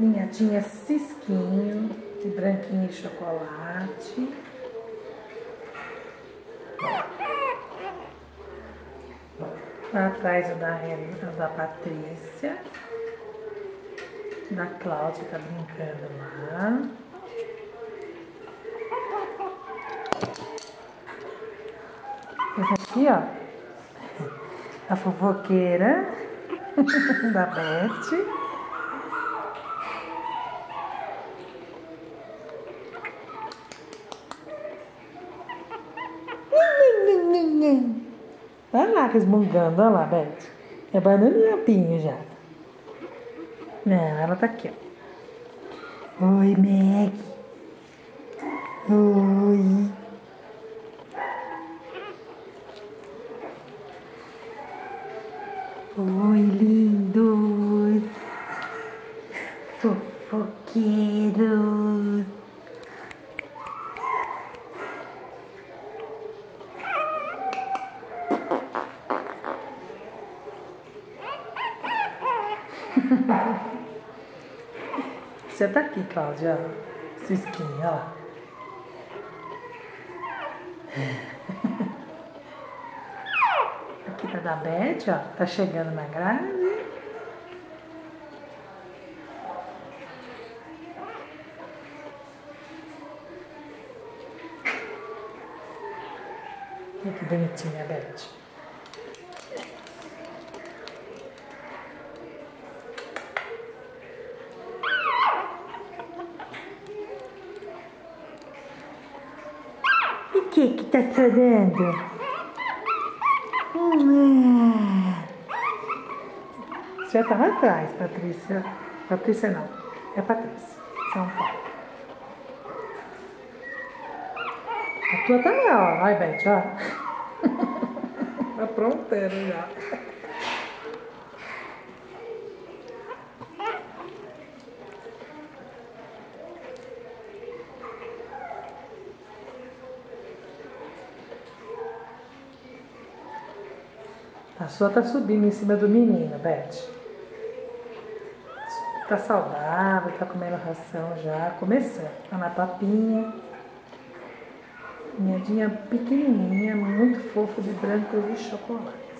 Ninhadinha cisquinho de branquinho e chocolate. Lá atrás o da Patrícia. Da Cláudia tá brincando lá. Esse aqui, ó, a fofoqueira da Beth. Olha lá resmungando, olha lá, Beth. É bananinha pinho já. Não, ela tá aqui, ó. Oi, Meg. Oi. Oi, lindos. Fofoqueiros. Você tá aqui, Cláudia. Cisquinha, ó. Aqui tá da Beth, ó. Tá chegando na grade. Olha que bonitinha a Beth. O que tá chorando? Você já tava atrás, Patrícia. Patrícia não. É Patrícia. São Paulo. A tua também, ó. Ai, Beth, ó. Tá pronteiro já. A sua tá subindo em cima do menino, Beth. Tá saudável, tá comendo ração já, começando. Tá na papinha. Ninhadinha pequenininha, muito fofo de branco e chocolate.